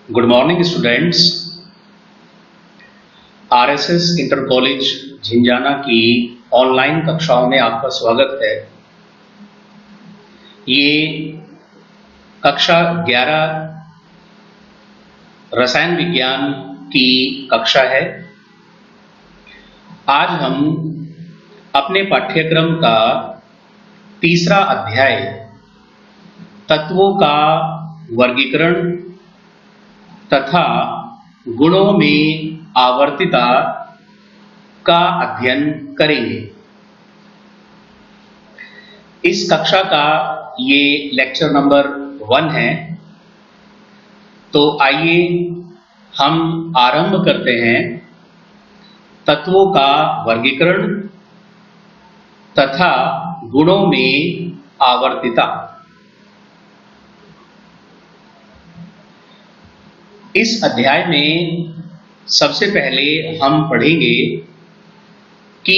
Good morning students. RSS inter college Jhinjhana की online कक्षाओं में आपका स्वागत है। ये कक्षा 11 रसायन विज्ञान की कक्षा है। आज हम अपने पाठ्यक्रम का तीसरा अध्याय तत्वों का वर्गीकरण तथा गुणों में आवर्तिता का अध्ययन करेंगे। इस कक्षा का ये लेक्चर नंबर 1 है। तो आइए हम आरंभ करते हैं तत्वों का वर्गीकरण तथा गुणों में आवर्तिता। इस अध्याय में सबसे पहले हम पढ़ेंगे कि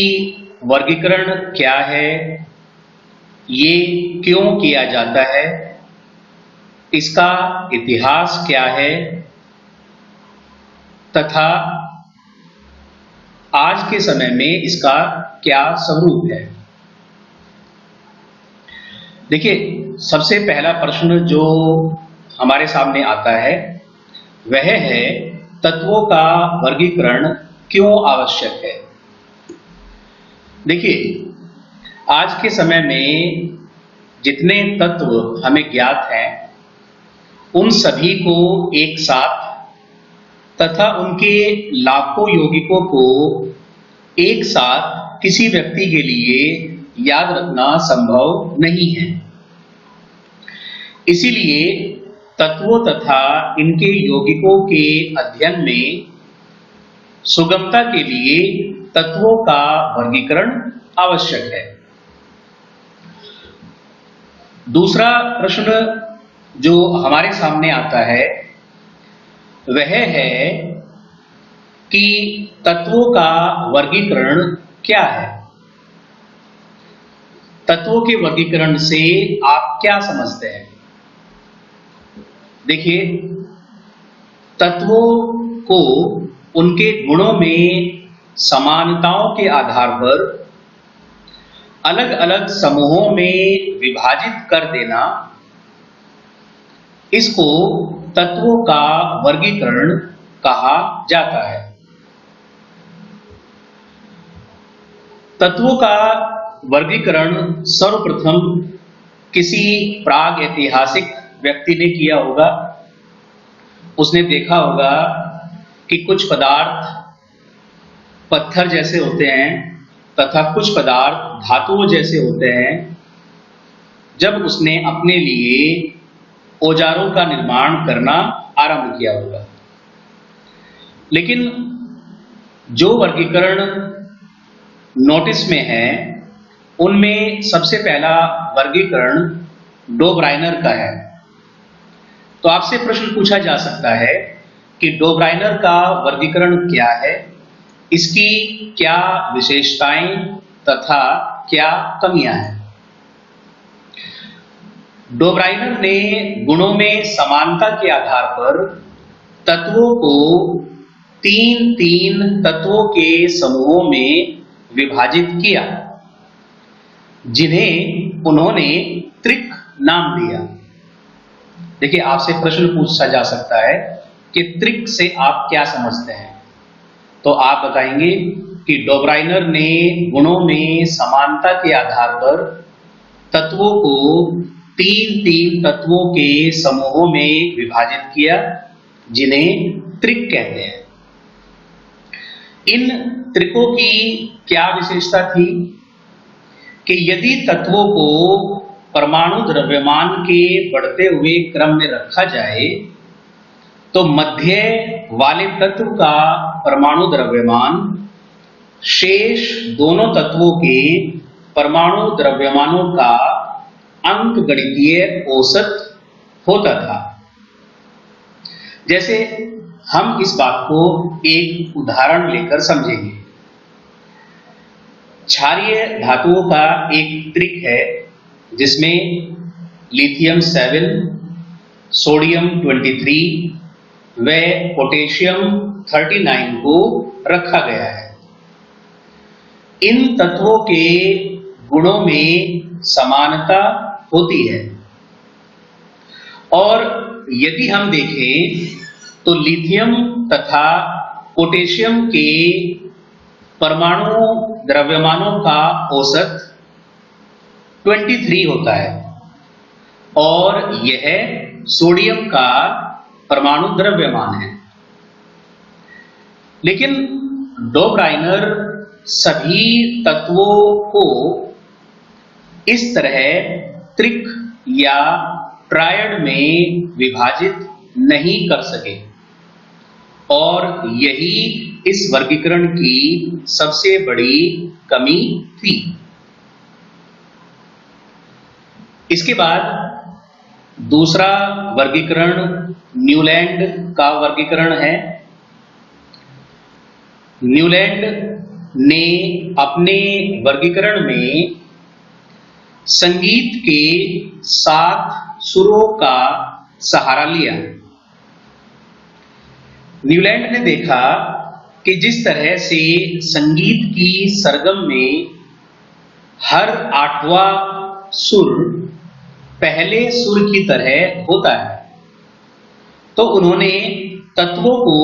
वर्गीकरण क्या है, ये क्यों किया जाता है, इसका इतिहास क्या है तथा आज के समय में इसका क्या स्वरूप है। देखिए, सबसे पहला प्रश्न जो हमारे सामने आता है वह है तत्वों का वर्गीकरण क्यों आवश्यक है। देखिए, आज के समय में जितने तत्व हमें ज्ञात हैं उन सभी को एक साथ तथा उनके लाखों यौगिकों को एक साथ किसी व्यक्ति के लिए याद रखना संभव नहीं है। इसीलिए तत्वों तथा इनके यौगिकों के अध्ययन में सुगमता के लिए तत्वों का वर्गीकरण आवश्यक है। दूसरा प्रश्न जो हमारे सामने आता है वह है कि तत्वों का वर्गीकरण क्या है। तत्वों के वर्गीकरण से आप क्या समझते हैं। देखिए, तत्वों को उनके गुणों में समानताओं के आधार पर अलग अलग समूहों में विभाजित कर देना, इसको तत्वों का वर्गीकरण कहा जाता है। तत्वों का वर्गीकरण सर्वप्रथम किसी प्राग ऐतिहासिक व्यक्ति ने किया होगा। उसने देखा होगा कि कुछ पदार्थ पत्थर जैसे होते हैं तथा कुछ पदार्थ धातुओं जैसे होते हैं। जब उसने अपने लिए औजारों का निर्माण करना आरंभ किया होगा। लेकिन जो वर्गीकरण नोटिस में है उनमें सबसे पहला वर्गीकरण डोब्राइनर का है। तो आपसे प्रश्न पूछा जा सकता है कि डोब्राइनर का वर्गीकरण क्या है, इसकी क्या विशेषताएं तथा क्या कमियां हैं। डोब्राइनर ने गुणों में समानता के आधार पर तत्वों को तीन तत्वों के समूहों में विभाजित किया, जिन्हें उन्होंने त्रिक नाम दिया। देखिए, आपसे प्रश्न पूछा जा सकता है कि त्रिक से आप क्या समझते हैं। तो आप बताएंगे कि डोब्राइनर ने गुणों में समानता के आधार पर तत्वों को तीन तत्वों के समूहों में विभाजित किया, जिन्हें त्रिक कहते हैं। इन त्रिकों की क्या विशेषता थी कि यदि तत्वों को परमाणु द्रव्यमान के बढ़ते हुए क्रम में रखा जाए तो मध्य वाले तत्व का परमाणु द्रव्यमान शेष दोनों तत्वों के परमाणु द्रव्यमानों का अंकगणितीय औसत होता था। जैसे हम इस बात को एक उदाहरण लेकर समझेंगे। क्षारीय धातुओं का एक त्रिक है जिसमें लिथियम 7, सोडियम 23, वह पोटेशियम 39 को रखा गया है। इन तत्वों के गुणों में समानता होती है और यदि हम देखें तो लिथियम तथा पोटेशियम के परमाणु द्रव्यमानों का औसत 23 होता है और यह सोडियम का परमाणु द्रव्यमान है। लेकिन डोब्राइनर सभी तत्वों को इस तरह त्रिक या ट्रायड में विभाजित नहीं कर सके और यही इस वर्गीकरण की सबसे बड़ी कमी थी। इसके बाद दूसरा वर्गीकरण न्यूलैंड का वर्गीकरण है। न्यूलैंड ने अपने वर्गीकरण में संगीत के 7 सुरों का सहारा लिया। न्यूलैंड ने देखा कि जिस तरह से संगीत की सरगम में हर 8वां सुर पहले सुर की तरह होता है, तो उन्होंने तत्वों को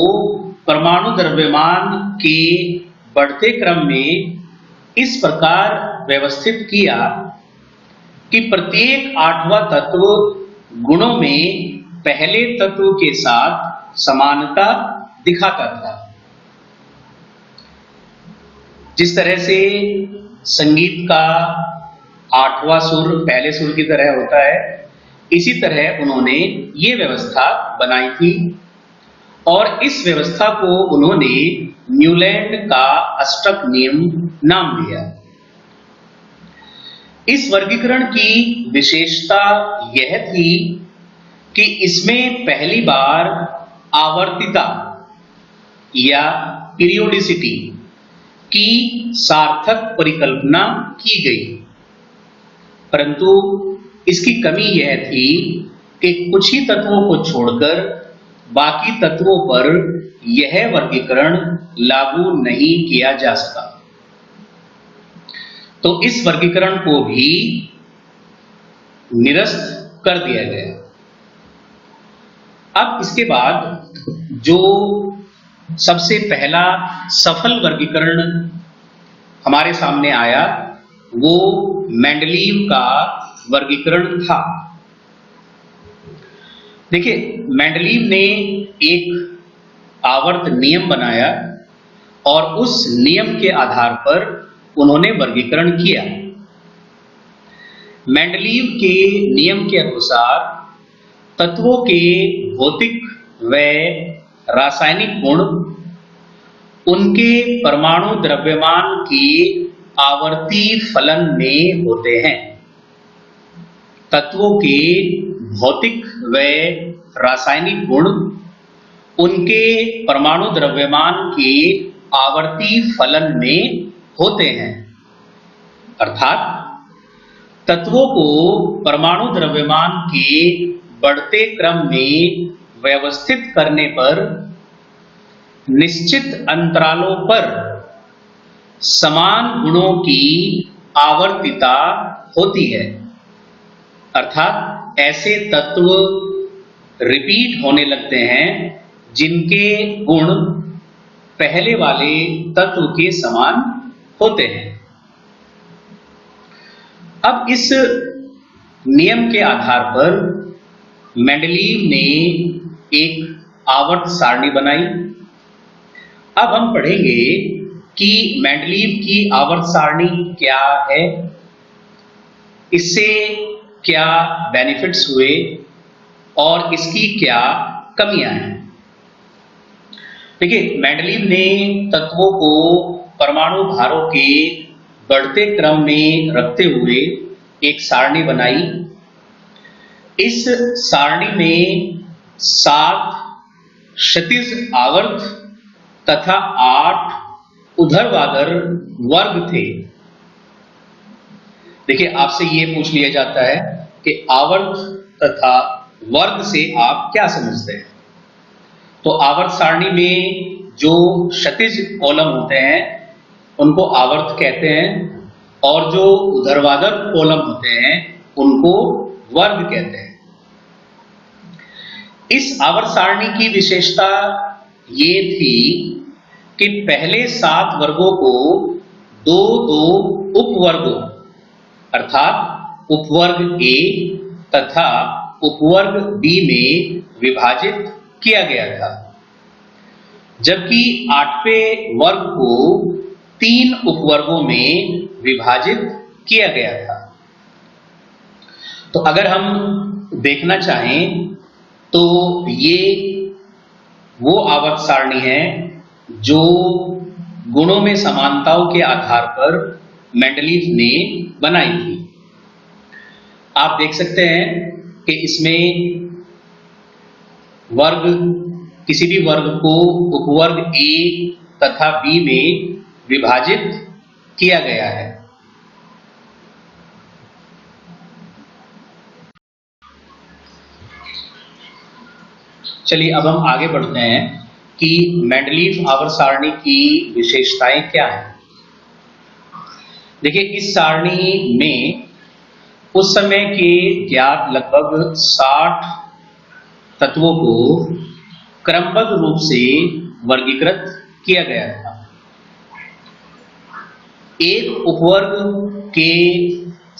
परमाणु द्रव्यमान के बढ़ते क्रम में इस प्रकार व्यवस्थित किया कि प्रत्येक 8वां तत्व गुणों में पहले तत्व के साथ समानता दिखाता था। जिस तरह से संगीत का 8वां सुर पहले सुर की तरह होता है, इसी तरह उन्होंने ये व्यवस्था बनाई थी और इस व्यवस्था को उन्होंने न्यूलैंड का अष्टक नियम नाम दिया। इस वर्गीकरण की विशेषता यह थी कि इसमें पहली बार आवर्तिता या पीरियोडिसिटी की सार्थक परिकल्पना की गई, परंतु इसकी कमी यह थी कि कुछ ही तत्वों को छोड़कर बाकी तत्वों पर यह वर्गीकरण लागू नहीं किया जा सका। तो इस वर्गीकरण को भी निरस्त कर दिया गया। अब इसके बाद जो सबसे पहला सफल वर्गीकरण हमारे सामने आया वो मेंडलीव का वर्गीकरण था। देखिए, मेंडलीव ने एक आवर्त नियम बनाया और उस नियम के आधार पर उन्होंने वर्गीकरण किया। मेंडलीव के नियम के अनुसार तत्वों के भौतिक व रासायनिक गुण उनके परमाणु द्रव्यमान के आवर्ती फलन में होते हैं। तत्वों के भौतिक व रासायनिक गुण उनके परमाणु द्रव्यमान के आवर्ती फलन में होते हैं, अर्थात तत्वों को परमाणु द्रव्यमान के बढ़ते क्रम में व्यवस्थित करने पर निश्चित अंतरालों पर समान गुणों की आवर्तिता होती है, अर्थात ऐसे तत्व रिपीट होने लगते हैं जिनके गुण पहले वाले तत्व के समान होते हैं। अब इस नियम के आधार पर मेंडलीव ने एक आवर्त सारणी बनाई। अब हम पढ़ेंगे कि मेंडलीव की आवर्त सारणी क्या है, इससे क्या बेनिफिट्स हुए और इसकी क्या कमियां हैं। देखिए, मेंडलीव ने तत्वों को परमाणु भारों के बढ़ते क्रम में रखते हुए एक सारणी बनाई। इस सारणी में 7 क्षैतिज आवर्त तथा 8 ऊर्ध्वाधर वर्ग थे। देखिए, आपसे ये पूछ लिया जाता है कि आवर्त तथा वर्ग से आप क्या समझते हैं। तो आवर्त सारणी में जो क्षैतिज कॉलम होते हैं उनको आवर्त कहते हैं और जो ऊर्ध्वाधर कॉलम होते हैं उनको वर्ग कहते हैं। इस आवर्त सारणी की विशेषता ये थी कि पहले 7 वर्गों को दो उपवर्गों अर्थात उपवर्ग ए तथा उपवर्ग बी में विभाजित किया गया था, जबकि 8वें वर्ग को 3 उपवर्गों में विभाजित किया गया था। तो अगर हम देखना चाहें तो ये वो आवर्त सारणी है जो गुणों में समानताओं के आधार पर मेंडलीव ने बनाई थी। आप देख सकते हैं कि इसमें वर्ग, किसी भी वर्ग को उपवर्ग ए तथा बी में विभाजित किया गया है। चलिए अब हम आगे बढ़ते हैं कि मेंडलीव आवर्त सारणी की विशेषताएं क्या हैं। देखिए, इस सारणी में उस समय के ज्ञात लगभग 60 तत्वों को क्रमबद्ध रूप से वर्गीकृत किया गया था। एक उपवर्ग के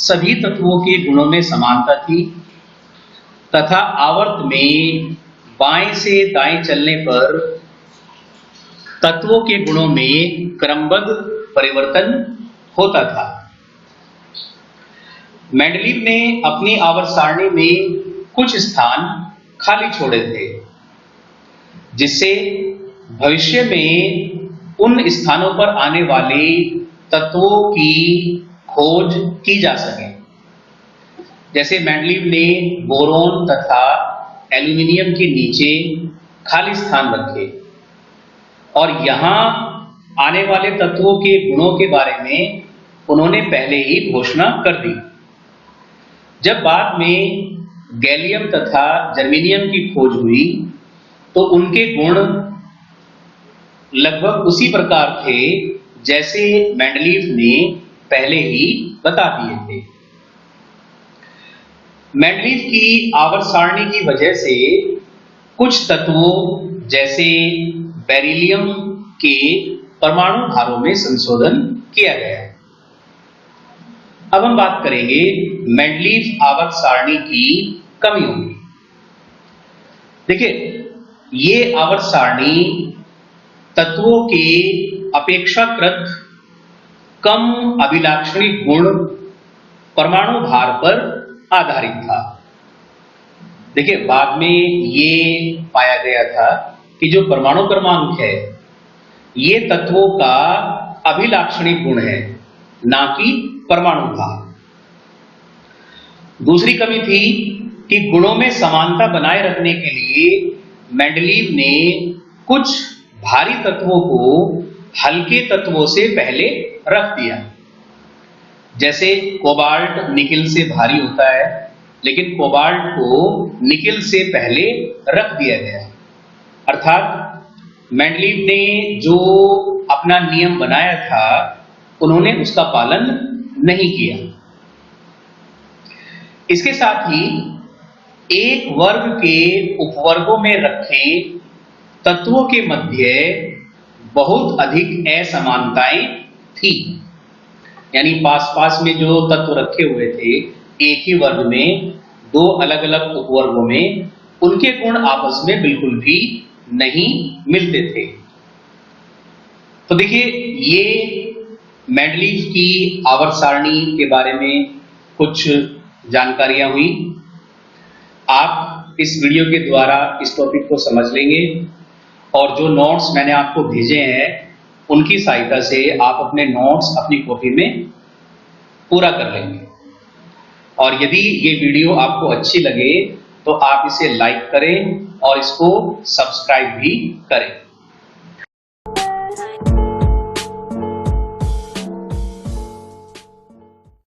सभी तत्वों के गुणों में समानता थी तथा आवर्त में बाएं से दाएं चलने पर तत्वों के गुणों में क्रमबद्ध परिवर्तन होता था। मेंडलीव ने अपनी आवर्त सारणी में कुछ स्थान खाली छोड़े थे, जिससे भविष्य में उन स्थानों पर आने वाले तत्वों की खोज की जा सके। जैसे मेंडलीव ने बोरोन तथा एल्यूमिनियम के नीचे खाली स्थान रखे और यहां आने वाले तत्वों के गुणों के बारे में उन्होंने पहले ही घोषणा कर दी। जब बाद में गैलियम तथा जर्मेनियम की खोज हुई तो उनके गुण लगभग उसी प्रकार थे जैसे मेंडलीव ने पहले ही बता दिए थे। मेंडलीव की आवर्त सारणी की वजह से कुछ तत्वों जैसे बेरिलियम के परमाणु भारों में संशोधन किया गया। अब हम बात करेंगे मेंडलीव आवर्त सारणी की कमियों की। देखिए, ये आवर्त सारणी तत्वों के अपेक्षाकृत कम अभिलाक्षणिक गुण परमाणु भार पर आधारित था। देखिए, बाद में ये पाया गया था कि जो परमाणु क्रमांक है ये तत्वों का अभिलाक्षणिक गुण है, ना कि परमाणु भार। दूसरी कमी थी कि गुणों में समानता बनाए रखने के लिए मेंडलीव ने कुछ भारी तत्वों को हल्के तत्वों से पहले रख दिया। जैसे कोबाल्ट निकिल से भारी होता है, लेकिन कोबाल्ट को निकिल से पहले रख दिया गया। अर्थात मेंडलीव ने जो अपना नियम बनाया था उन्होंने उसका पालन नहीं किया। इसके साथ ही एक वर्ग के उपवर्गों में रखे तत्वों के मध्य बहुत अधिक असमानताएं थी। यानी पास पास में जो तत्व रखे हुए थे एक ही वर्ग में, दो अलग अलग उपवर्गों में, उनके गुण आपस में बिल्कुल भी नहीं मिलते थे। तो देखिए, ये मेंडलीव की आवर्त सारणी के बारे में कुछ जानकारियां हुई। आप इस वीडियो के द्वारा इस टॉपिक को समझ लेंगे और जो नोट्स मैंने आपको भेजे हैं उनकी सहायता से आप अपने नोट्स अपनी कॉपी में पूरा कर लेंगे। और यदि ये वीडियो आपको अच्छी लगे तो आप इसे लाइक करें और इसको सब्सक्राइब भी करें।